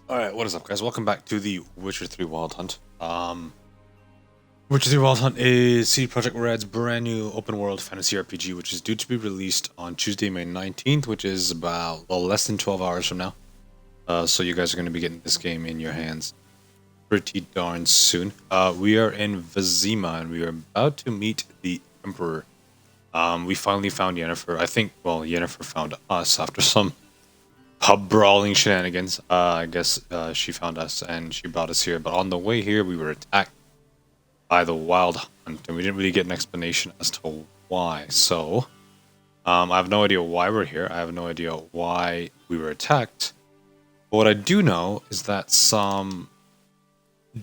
Alright, what is up guys? Welcome back to the Witcher 3 Wild Hunt. Witcher 3 Wild Hunt is CD Projekt Red's brand new open world fantasy RPG, which is due to be released on Tuesday, May 19th, which is about, well, less than 12 hours from now. So you guys are going to be getting this game in your hands pretty darn soon. We are in Vizima, and we are about to meet the Emperor. We finally found Yennefer. I think, well, Yennefer found us after some pub brawling shenanigans. I guess she found us and she brought us here. But on the way here, we were attacked by the Wild Hunt, and we didn't really get an explanation as to why. So, I have no idea why we're here. I have no idea why we were attacked. But what I do know is that some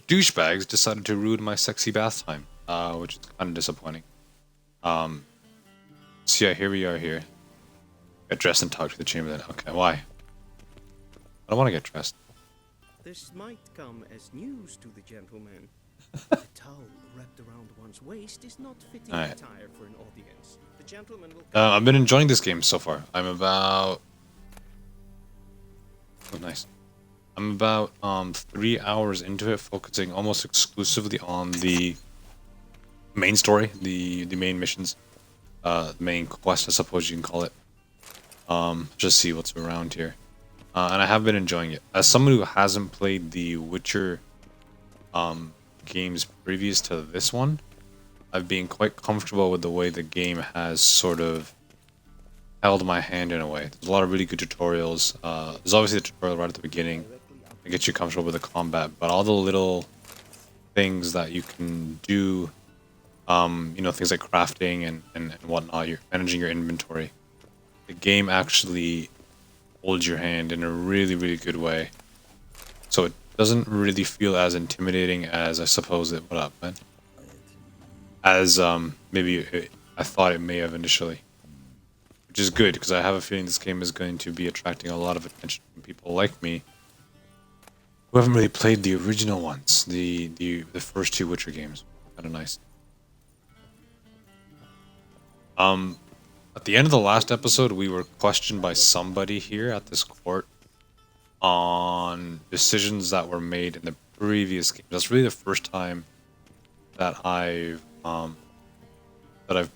douchebags decided to ruin my sexy bath time, which is kind of disappointing. So yeah, here we are here. Get dressed and talk to the Chamberlain. Okay, why? I don't want to get dressed. This might come as news to the gentleman. The towel wrapped around one's waist is not fitting attire for an audience. The gentleman will I've been enjoying this game so far. I'm about... Oh, nice. I'm about 3 hours into it, focusing almost exclusively on the main story, the main missions, the main quest, I suppose you can call it. Just see what's around here. And I have been enjoying it. As someone who hasn't played the Witcher games previous to this one, I've been quite comfortable with the way the game has sort of held my hand in a way. There's a lot of really good tutorials. There's obviously a tutorial right at the beginning to get you comfortable with the combat, but all the little things that you can do, you know, things like crafting and whatnot, you're managing your inventory. The game actually holds your hand in a really, really good way. So it doesn't really feel as intimidating as I suppose it would have been. As maybe I thought it may have initially. Which is good, because I have a feeling this game is going to be attracting a lot of attention from people like me who haven't really played the original ones, the first two Witcher games. Kind of nice. At the end of the last episode, we were questioned by somebody here at this court on decisions that were made in the previous game. That's really the first time that I've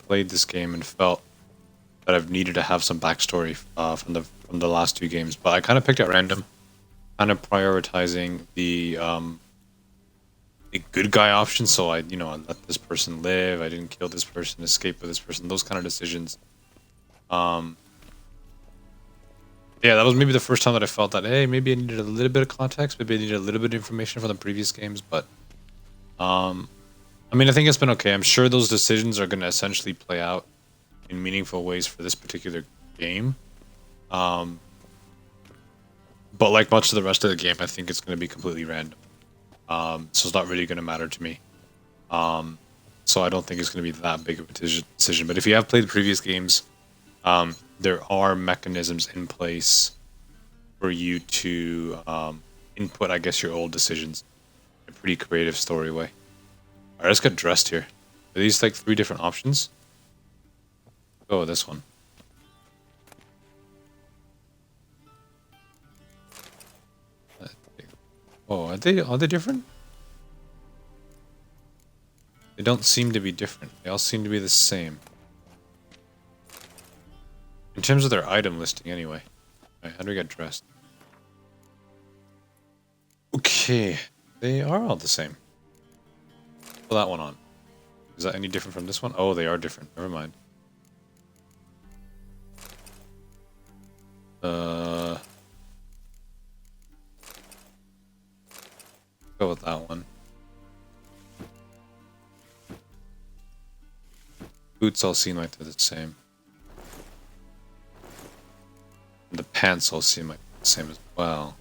played this game and felt that I've needed to have some backstory from the last two games. But I kind of picked at random, kind of prioritizing the good guy option. So I let this person live. I didn't kill this person, escape with this person. Those kind of decisions. Yeah, that was maybe the first time that I felt that, hey, maybe I needed a little bit of context, maybe I needed a little bit of information from the previous games, but I mean, I think it's been okay. I'm sure those decisions are going to essentially play out in meaningful ways for this particular game. But like much of the rest of the game, I think it's going to be completely random. So it's not really going to matter to me. So I don't think it's going to be that big of a decision. But if you have played the previous games, there are mechanisms in place for you to input, I guess, your old decisions in a pretty creative story way. Alright, let's get dressed here. Are these like 3 different options? Go with this one. Oh, are they different? They don't seem to be different. They all seem to be the same. In terms of their item listing, anyway. Alright, how do we get dressed? Okay, they are all the same. Put that one on. Is that any different from this one? Oh, they are different. Never mind. Go with that one. Boots all seem like they're the same. The pants all seem like the same as well.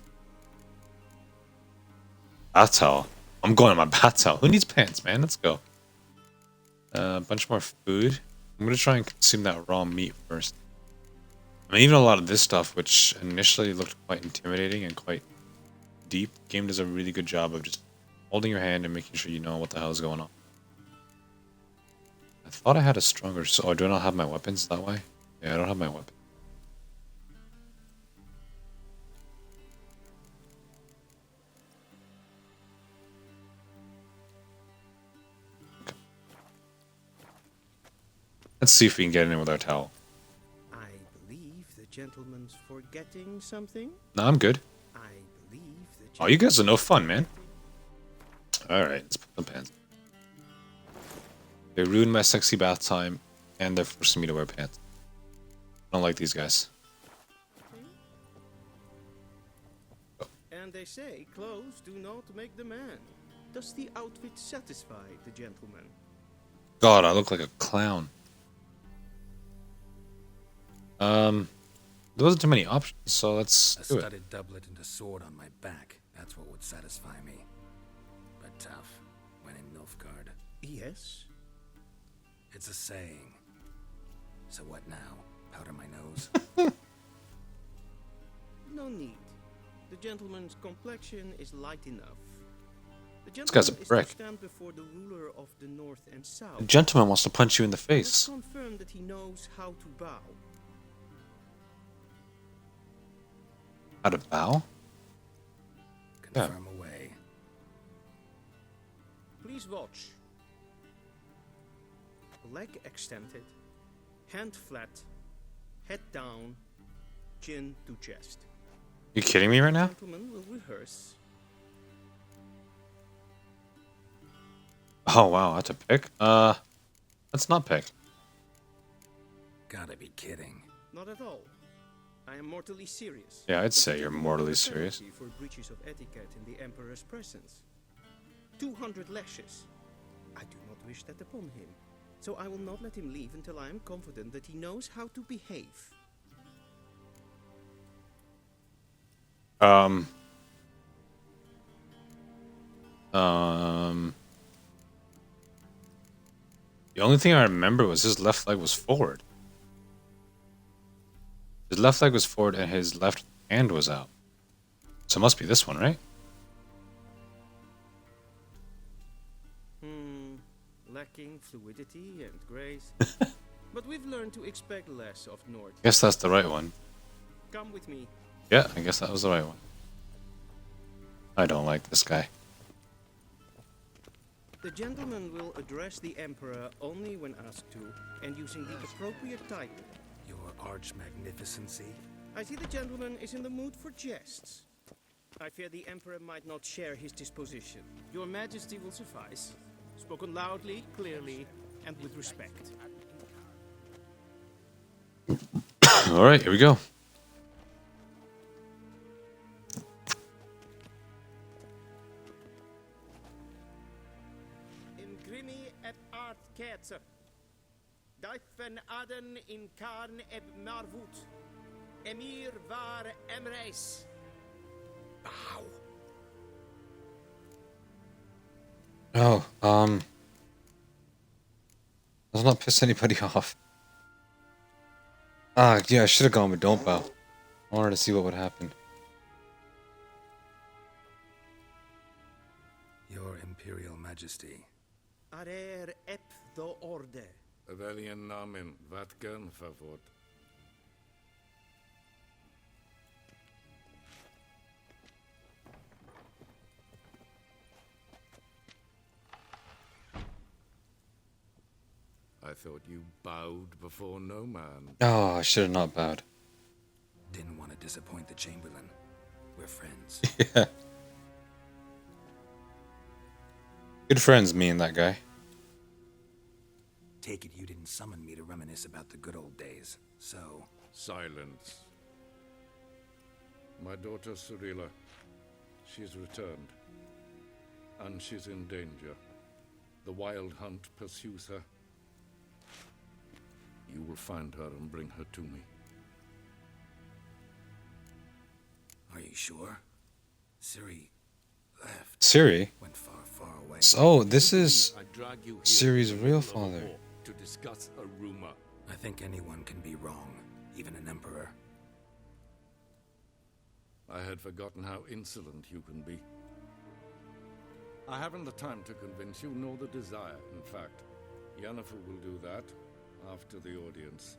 Bath towel. I'm going on my bath towel. Who needs pants, man? Let's go. A bunch more food. I'm gonna try and consume that raw meat first. I mean, even a lot of this stuff, which initially looked quite intimidating and quite deep, the game does a really good job of just holding your hand and making sure you know what the hell is going on. I thought I had a stronger... Oh, do I not have my weapons that way? Yeah, I don't have my weapon. Let's see if we can get in with our towel. I believe the gentleman's forgetting something. No, I'm good. I believe the Oh, you guys are no fun, man. Alright, let's put some pants. They ruined my sexy bath time, and they're forcing me to wear pants. I don't like these guys. And they say clothes do not make the man. Does the outfit satisfy the gentleman? God, I look like a clown. There wasn't too many options, so let's A do it. studded doublet and a sword on my back. That's what would satisfy me. But tough when in Nilfgaard. Yes. It's a saying. So what now? Powder my nose? No need. The gentleman's complexion is light enough. The This guy's a gentleman is brick. to stand before the ruler of the North and South. The gentleman wants to punch you in the Let's face. confirm that he knows how to bow. How to bow? Confirm away. Please watch. Leg extended, hand flat, head down, chin to chest. You kidding me right now? Gentlemen will rehearse. Oh wow, that's a pick. Let's not pick. Gotta be kidding. Not at all. I am mortally serious. Yeah, I'd say But you're the mortally penalty serious. For breaches of etiquette in the Emperor's presence. 200 lashes. I do not wish that upon him. So I will not let him leave until I am confident that he knows how to behave. The only thing I remember was his left leg was forward. His left leg was forward and his left hand was out. So it must be this one, right? Lacking fluidity and grace. But we've learned to expect less of Nord. Guess that's the right one. Come with me. Yeah, I guess that was the right one. I don't like this guy. The gentleman will address the Emperor only when asked to, and using the appropriate title. Your arch magnificency? I see the gentleman is in the mood for jests. I fear the Emperor might not share his disposition. Your Majesty will suffice. Spoken loudly, clearly, and with respect. Alright, here we go. In grimi et art ketzer. Duifen aden in karn eb marvut. Emir var emreis. Bow. Oh, let's not piss anybody off. Ah, yeah, I should have gone with don't bow. I wanted to see what would happen. Your Imperial Majesty. Arer ep the orde. Welchen Namen? Wat gern verwort? I thought you bowed before no man. Oh, I should have not bowed. Didn't want to disappoint the Chamberlain. We're friends. Yeah. Good friends, me and that guy. Take it you didn't summon me to reminisce about the good old days. So, Silence. My daughter Cyrilla, she's returned. And she's in danger. The Wild Hunt pursues her. You will find her and bring her to me. are you sure? Ciri left. Ciri? Went far, far away. Oh, this is I drag you here Ciri's in the real middle of a father. war to discuss a rumor. I think anyone can be wrong, even an emperor. I had forgotten how insolent you can be. I haven't the time to convince you, nor the desire, in fact. Yennefer will do that after the audience.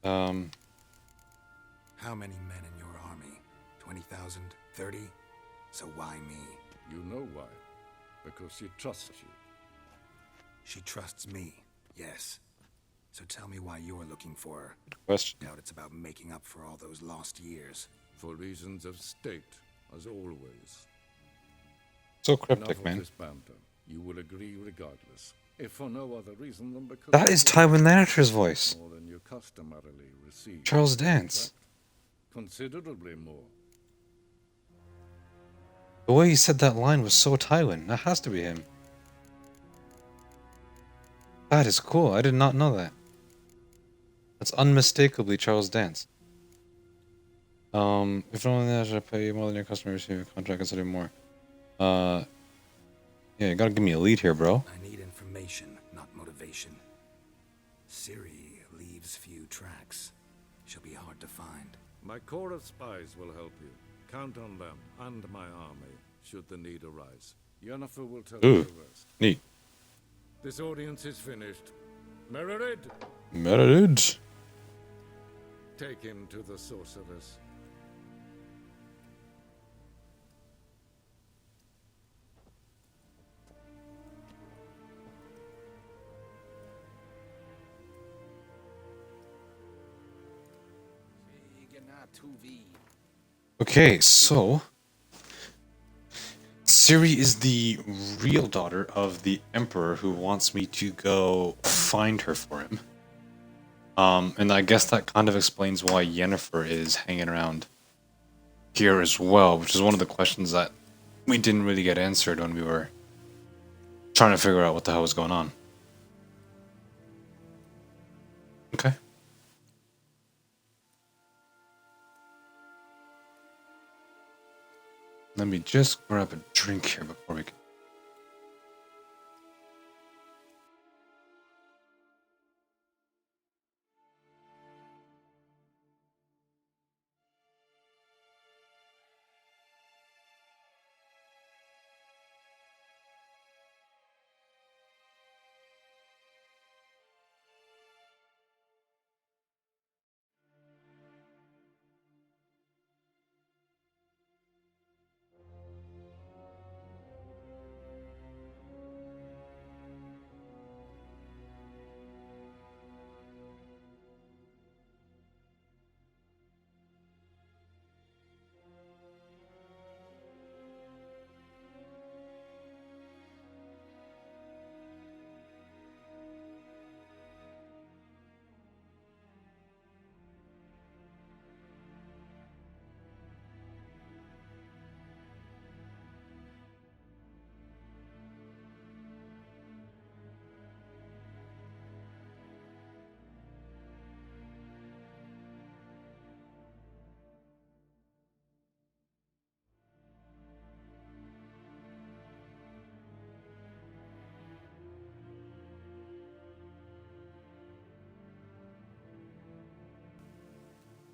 How many men in your army? 20,000? 30? So why me? You know why. Because she trusts you. She trusts me, yes. So tell me why you're looking for her. Question. Doubt it's about making up for all those lost years. For reasons of state, as always. So Enough cryptic, of man. this banter. You will agree regardless. If for no other reason than because... That is Tywin Lannister's voice. more than you customarily receive. Charles Dance. Considerably more. The way he said that line was so Tywin. That has to be him. That is cool. I did not know that. That's unmistakably Charles Dance. If only that should pay you more than your customer receive a contract, consider more. Yeah, you gotta give me a lead here, bro. I need information, not motivation. Ciri leaves few tracks. She'll be hard to find. My corps of spies will help you. Count on them and my army, should the need arise. Yennefer will tell you Ooh. the rest. Neat. This audience is finished. Mererid, Meredith. take him to the sorceress. Okay, so Ciri is the real daughter of the Emperor who wants me to go find her for him. And I guess that kind of explains why Yennefer is hanging around here as well, which is one of the questions that we didn't really get answered when we were trying to figure out what the hell was going on. Okay. Let me just grab a drink here before we can.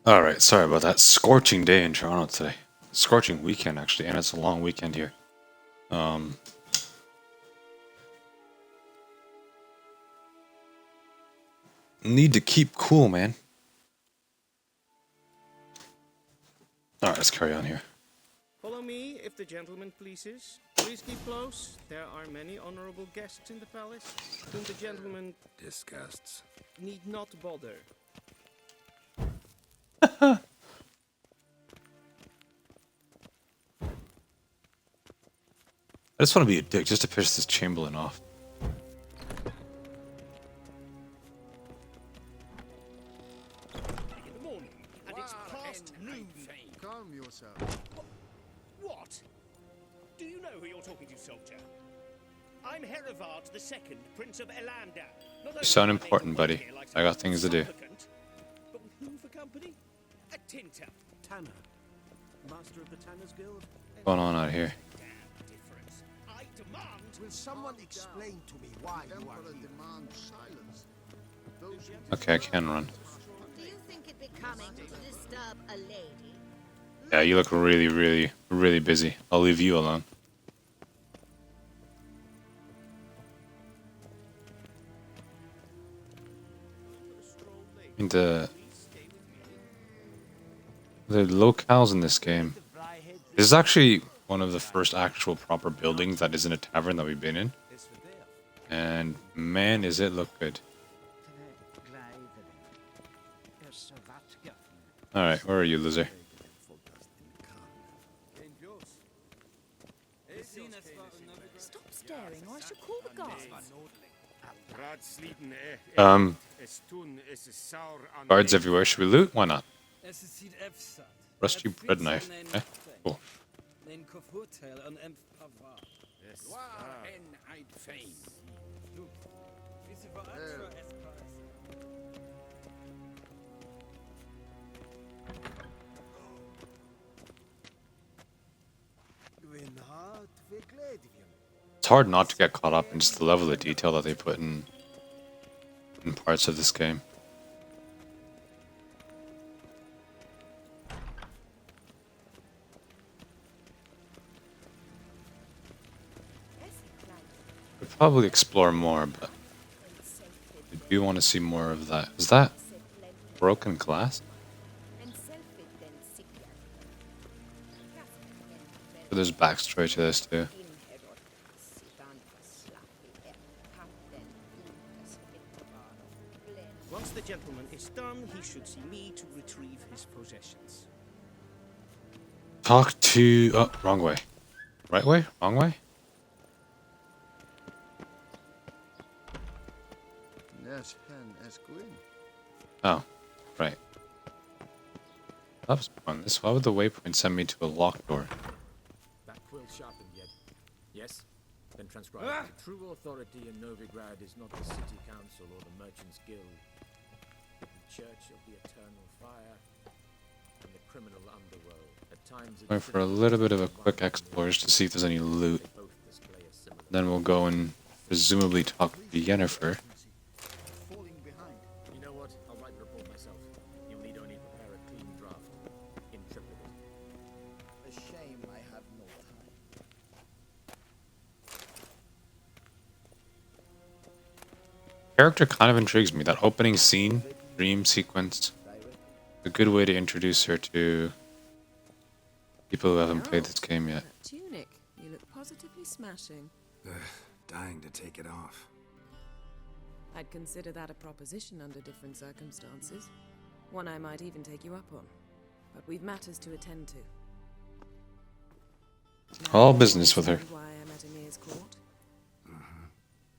Alright, sorry about that. Scorching day in Toronto today. Scorching weekend, actually, and it's a long weekend here. Need to keep cool, man. Alright, let's carry on here. Follow me, if the gentleman pleases. Please keep close. There are many honorable guests in the palace, whom the gentleman Disgusts. need not bother. I just want to be a dick just to piss this Chamberlain off. In the morning, and it's past noon. Calm yourself. What? Do you know who you're talking to, soldier? I'm Herivard II, Prince of Elandar. Not only sound am I important, made to work buddy. here like I got some things to do. supplicant, but with who for company? A tinter. Tanner, master of the Tanners Guild. What's going on out here? Damn difference. I demand. Will someone explain to me why you are Emperor here? demands silence. Those who Okay, I can run. Do you think it becoming to disturb a lady? Yeah, you look really, really, really busy. I'll leave you alone. And the locales in this game. This is actually one of the first actual proper buildings that isn't a tavern that we've been in. And man, does it look good. Alright, where are you, loser? Stop staring or I shall call the guards. Guards everywhere. Should we loot? Why not? Rusty bread knife. Eh? Cool. It's hard not to get caught up in just the level of detail that they put in parts of this game. We'll probably explore more, but I do want to see more of that. Is that broken glass? So there's backstory to this too. Once the gentleman is done, he should see me to retrieve his possessions. Talk to... Oh, wrong way. Right way? Wrong way? Yes, hen es gwyn. Oh, right. That was pointless. Why would the waypoint send me to a locked door? That quill sharpened yet? Yes? Then transcribe. The true authority in Novigrad is not the city council or the merchants guild. The church of the eternal fire and the criminal underworld. At times Going for a little bit of a quick explore just to see if there's any loot. they both display a similar. Then we'll go and presumably talk to Yennefer. Falling behind. You know what? I'll write the report myself. You'll need only prepare a clean draft. In triplicate. A shame I have no time. Character kind of intrigues me. That opening scene, dream sequence, a good way to introduce her to people who haven't played this game yet. Tunic, you look positively smashing. Dying to take it off. I'd consider that a proposition under different circumstances. One I might even take you up on. But we've matters to attend to. All business with her. Why I'm at Emir's court.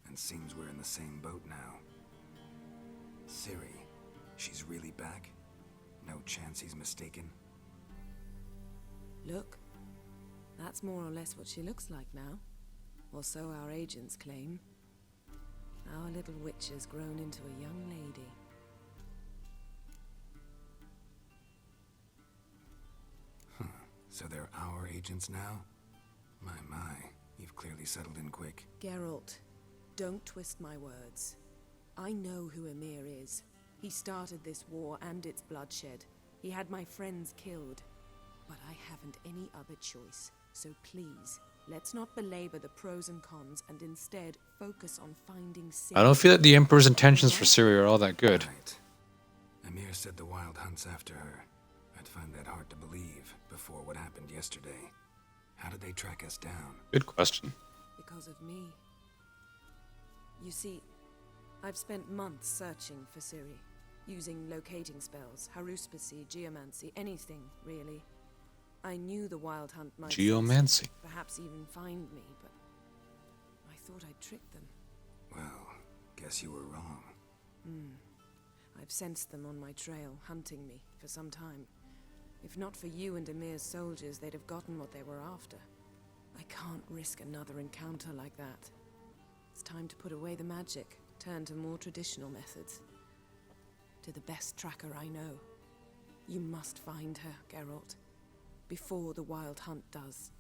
And seems we're in the same boat now. Ciri, she's really back? No chance he's mistaken? Look, that's more or less what she looks like now. Or so our agents claim. Our little witch has grown into a young lady. So they're our agents now? My, you've clearly settled in quick. Geralt, don't twist my words. I know who Emir is. He started this war and its bloodshed. He had my friends killed. But I haven't any other choice. So please, let's not belabor the pros and cons and instead focus on finding Ciri. I don't feel that the Emperor's intentions for Ciri are all that good. Right. Emir said the Wild Hunt's after her. I'd find that hard to believe before what happened yesterday. How did they track us down? Good question. Because of me. You see, I've spent months searching for Ciri, using locating spells, haruspicy, geomancy, anything, really. I knew the Wild Hunt might Geomancy. perhaps even find me, but I thought I'd trick them. Well, guess you were wrong. I've sensed them on my trail, hunting me, for some time. If not for you and Emir's soldiers, they'd have gotten what they were after. I can't risk another encounter like that. It's time to put away the magic, turn to more traditional methods. To the best tracker I know. You must find her, Geralt. Before the Wild Hunt does.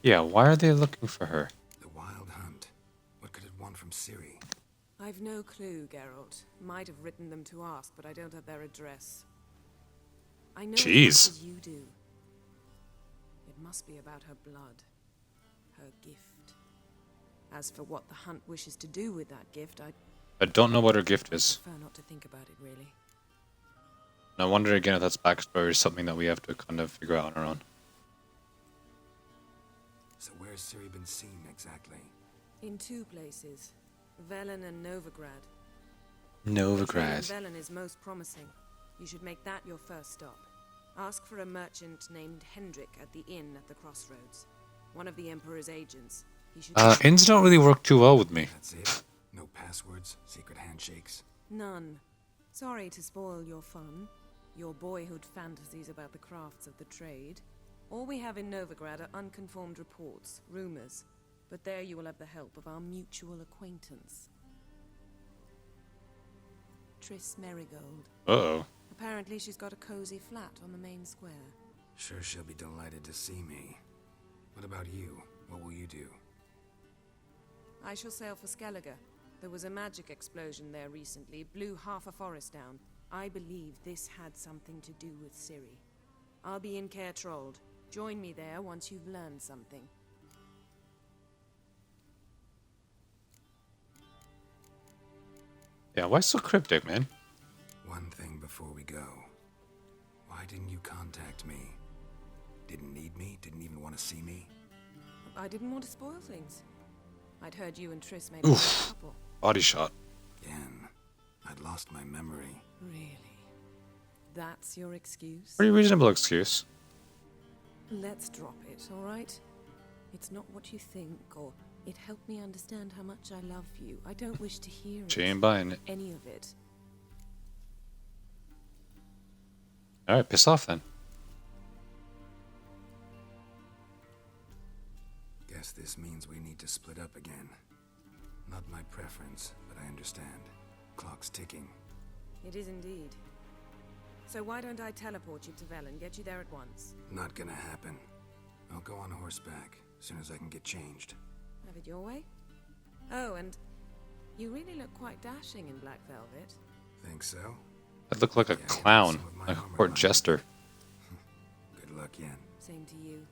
Yeah, why are they looking for her? The Wild Hunt. What could it want from Ciri? I've no clue, Geralt. Might have written them to ask, but I don't have their address. I know as much Jeez. as you do. It must be about her blood. Her gift. As for what the Hunt wishes to do with that gift, I I don't know what her gift is. prefer not to think about it, really. And I wonder again if that's backstory or something that we have to kind of figure out on our own. So where's Ciri been seen exactly? In 2 places, Velen and Novigrad. Novigrad. Velen is most promising. You should make that your first stop. Ask for a merchant named Hendrik at the inn at the crossroads. One of the Emperor's agents. He should Inns don't really work too well with me. That's it? No passwords? Secret handshakes? None. Sorry to spoil your fun. Your boyhood fantasies about the crafts of the trade. All we have in Novigrad are unconfirmed reports, rumors. But there you will have the help of our mutual acquaintance. Triss Merigold. Uh-oh. Apparently she's got a cozy flat on the main square. Sure she'll be delighted to see me. What about you? What will you do? I shall sail for Skellige. There was a magic explosion there recently, blew half a forest down. I believe this had something to do with Ciri. I'll be in Caer Trolde. Join me there once you've learned something. Yeah, why so cryptic, man? One thing before we go. Why didn't you contact me? Didn't need me? Didn't even want to see me? I didn't want to spoil things. I'd heard you and Triss made a nice couple. Body shot. Again, I'd lost my memory. Really? That's your excuse? Pretty reasonable excuse. Let's drop it, all right? It's not what you think, or it helped me understand how much I love you. I don't wish to hear She ain't buying it. any of it. Alright, piss off then. Guess this means we need to split up again. Not my preference, but I understand. Clock's ticking. It is indeed. So why don't I teleport you to Velen, get you there at once? Not gonna happen. I'll go on horseback, as soon as I can get changed. Have it your way? Oh, and you really look quite dashing in black velvet. Think so? I'd look like a Yeah, clown, some of my like a armor court might. jester. Good luck, Yen. Same to you.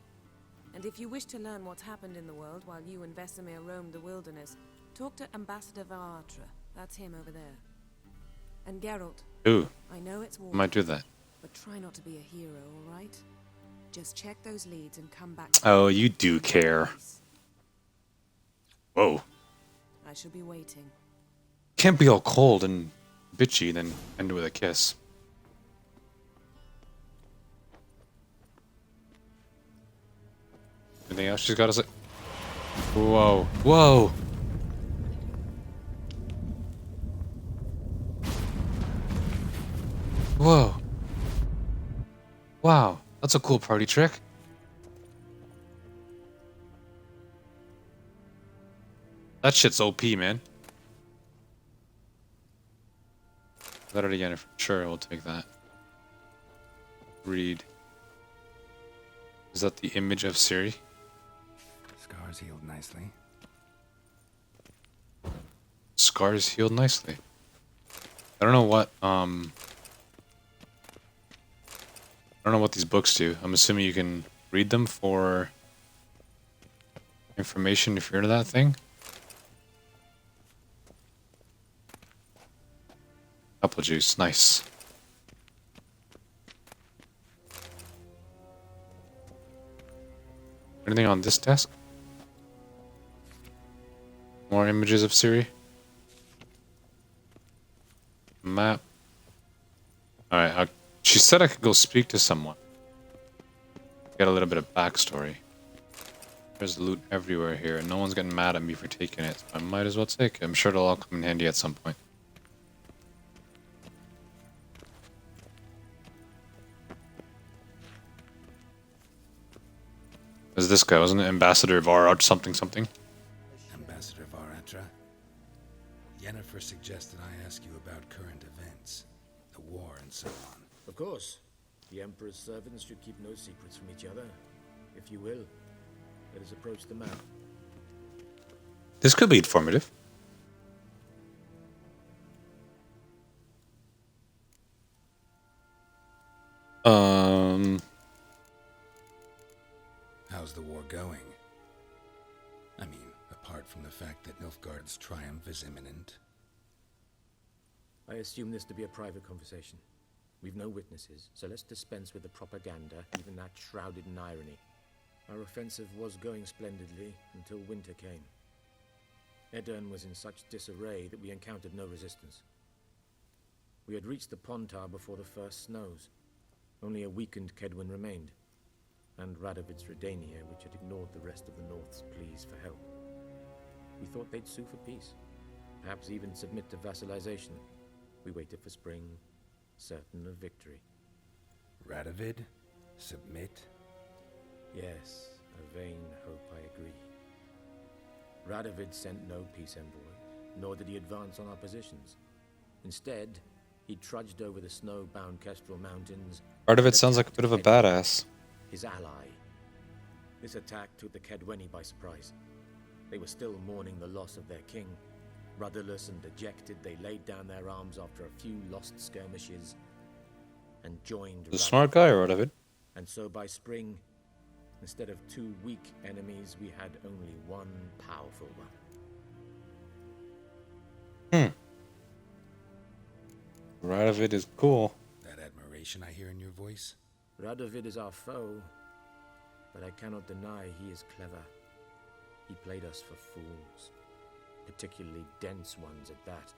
And if you wish to learn what's happened in the world while you and Vesemir roamed the wilderness, talk to Ambassador Varatra. That's him over there. And Geralt, Ooh, I know it's war, I might do that. but try not to be a hero, all right? Just check those leads and come back. Oh, you do care. Whoa. I shall be waiting. Can't be all cold and bitchy, then end it with a kiss. Anything else she's got to say? Whoa. Whoa! Whoa. Wow, that's a cool party trick. That shit's OP, man. That it again, sure, we'll take that. Read. Is that the image of Ciri? Scars healed nicely. Scars healed nicely. I don't know what, I don't know what these books do. I'm assuming you can read them for information if you're into that thing. Apple juice, nice. Anything on this desk? More images of Ciri? Map. Alright, she said I could go speak to someone. Get a little bit of backstory. There's loot everywhere here, and no one's getting mad at me for taking it, so I might as well take it. I'm sure it'll all come in handy at some point. Is this guy, wasn't it? Ambassador Varad something something? Ambassador Varatra. Yennefer suggested I ask you about current events, the war and so on. Of course. The Emperor's servants should keep no secrets from each other. If you will, let us approach the map. This could be informative. How's the war going? I mean, apart from the fact that Nilfgaard's triumph is imminent. I assume this to be a private conversation. We've no witnesses, so let's dispense with the propaganda, even that shrouded in irony. Our offensive was going splendidly until winter came. Edirn was in such disarray that we encountered no resistance. We had reached the Pontar before the first snows. Only a weakened Kedwin remained, and Radovid's Redania, which had ignored the rest of the North's pleas for help. We thought they'd sue for peace, perhaps even submit to vassalization. We waited for spring, certain of victory. Radovid? Submit? Yes, a vain hope, I agree. Radovid sent no peace envoys, nor did he advance on our positions. Instead, he trudged over the snow-bound Kestrel Mountains. Radovid sounds like a bit of a badass. His ally. This attack took the Kedweni by surprise. They were still mourning the loss of their king. Rudderless and dejected, they laid down their arms after a few lost skirmishes and joined The smart guy, Radovid. And so by spring, instead of 2 weak enemies, we had only one powerful one. Radovid is cool. That admiration I hear in your voice? Radovid is our foe, but I cannot deny he is clever. He played us for fools, particularly dense ones at that.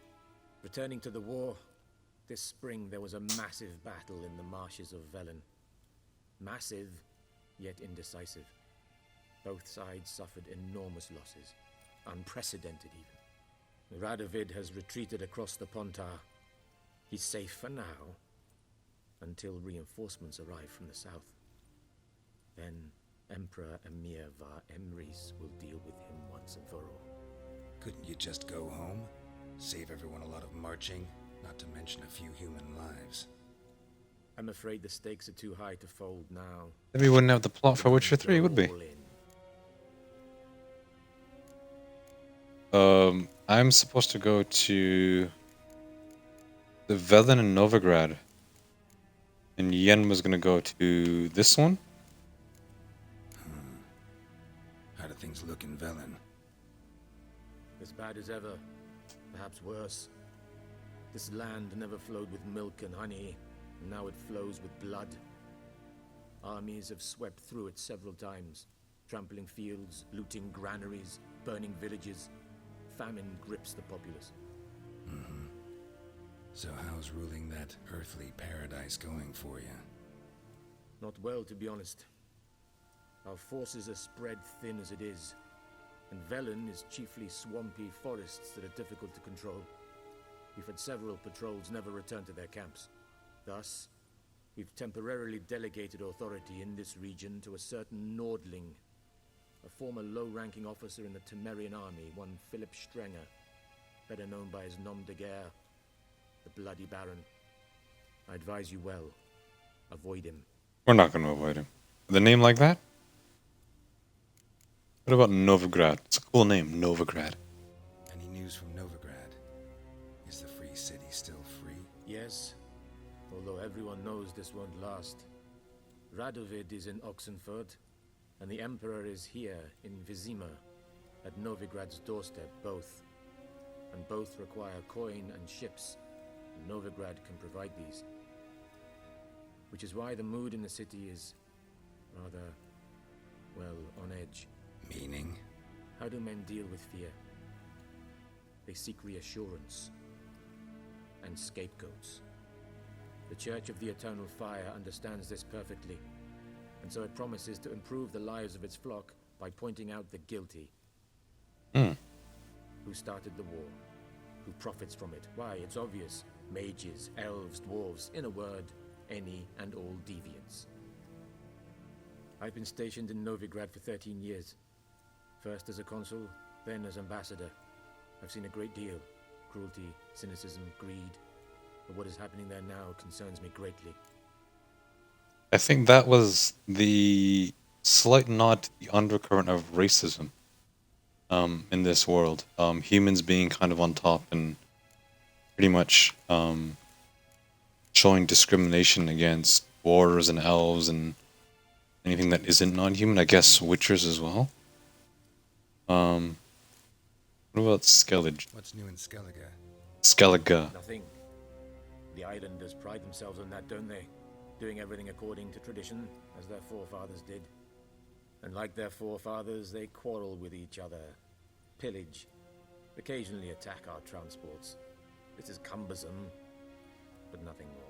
Returning to the war, this spring there was a massive battle in the marshes of Velen. Massive, yet indecisive. Both sides suffered enormous losses, unprecedented even. Radovid has retreated across the Pontar. He's safe for now, until reinforcements arrive from the south. Then Emperor Emir Var Emrys will deal with him once and for all. Couldn't you just go home? Save everyone a lot of marching, not to mention a few human lives. I'm afraid the stakes are too high to fold now. Then we wouldn't have the plot for Witcher 3, would we? I'm supposed to go to the Velen and Novigrad. And Yen was gonna go to this one? How do things look in Velen? As bad as ever, perhaps worse. This land never flowed with milk and honey, and now it flows with blood. Armies have swept through it several times, trampling fields, looting granaries, burning villages. Famine grips the populace. So how's ruling that earthly paradise going for you? Not well, to be honest. Our forces are spread thin as it is, and Velen is chiefly swampy forests that are difficult to control. We've had several patrols never return to their camps. Thus, we've temporarily delegated authority in this region to a certain Nordling, a former low-ranking officer in the Temerian army, one Philip Strenger, better known by his nom de guerre, the Bloody Baron. I advise you well. Avoid him. We're not gonna avoid him. With a name like that? What about Novigrad? It's a cool name, Novigrad. Any news from Novigrad? Is the free city still free? Yes, although everyone knows this won't last. Radovid is in Oxenfurt, and the Emperor is here in Vizima, at Novigrad's doorstep, both. And both require coin and ships, and Novigrad can provide these. Which is why the mood in the city is rather, well, on edge. Meaning? How do men deal with fear? They seek reassurance and scapegoats. The Church of the Eternal Fire understands this perfectly, and so it promises to improve the lives of its flock by pointing out the guilty. Who started the war? Who profits from it? Why, it's obvious. Mages, elves, dwarves, in a word, any and all deviants. I've been stationed in Novigrad for 13 years. First as a consul, then as ambassador. I've seen a great deal. Cruelty, cynicism, greed. But what is happening there now concerns me greatly. I think that was the slight nod to the undercurrent of racism in this world. Humans being kind of on top and pretty much showing discrimination against dwarves and elves and anything that isn't non-human. I guess witchers as well. What about Skellige? What's new in Skellige? Skellige. Nothing. The islanders pride themselves on that, don't they? Doing everything according to tradition, as their forefathers did. And like their forefathers, they quarrel with each other, pillage, occasionally attack our transports. This is cumbersome, but nothing more.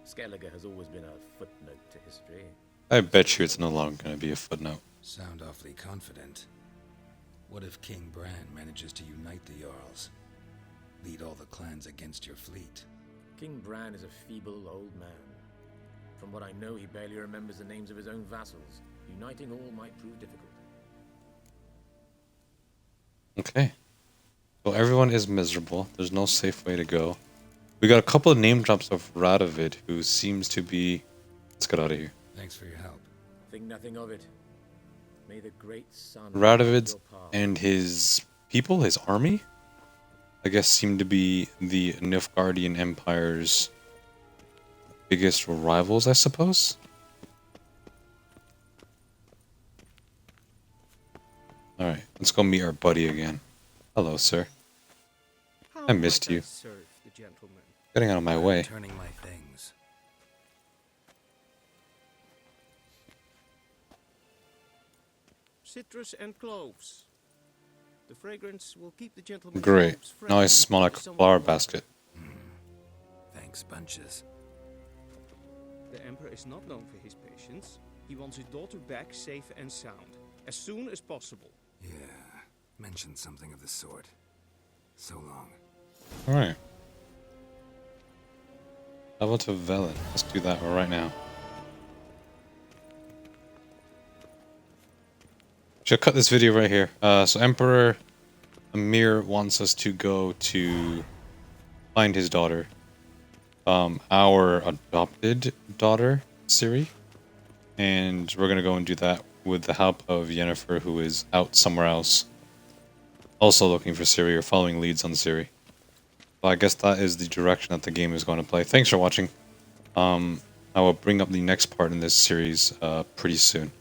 Skellige has always been a footnote to history. I bet you it's no longer going to be a footnote. Sound awfully confident. What if King Bran manages to unite the Jarls? Lead all the clans against your fleet? King Bran is a feeble old man. From what I know, he barely remembers the names of his own vassals. Uniting all might prove difficult. Okay. So everyone is miserable. There's no safe way to go. We got a couple of name drops of Radovid, who seems to be... Let's get out of here. Thanks for your help. Think nothing of it. May the great sun... Radovid and his people, his army, I guess seem to be the Nilfgaardian Empire's biggest rivals, I suppose? Alright, let's go meet our buddy again. Hello, sir. How I missed might you. serve the gentleman? Getting out of my way. Turning my things. Citrus and cloves. The fragrance will keep the gentleman's Great. robes fresh Now I and smell like a somewhat flower warm. basket. Thanks, bunches. The Emperor is not known for his patience. He wants his daughter back safe and sound, as soon as possible. Yeah, mentioned something of the sort. So long. Alright. Level to Velen. Let's do that right now. Should cut this video right here. So Emperor Emhyr wants us to go to find his daughter. Our adopted daughter, Ciri. And we're gonna go and do that with the help of Yennefer, who is out somewhere else. Also looking for Ciri, or following leads on Ciri. Well, I guess that is the direction that the game is going to play. Thanks for watching. I will bring up the next part in this series pretty soon.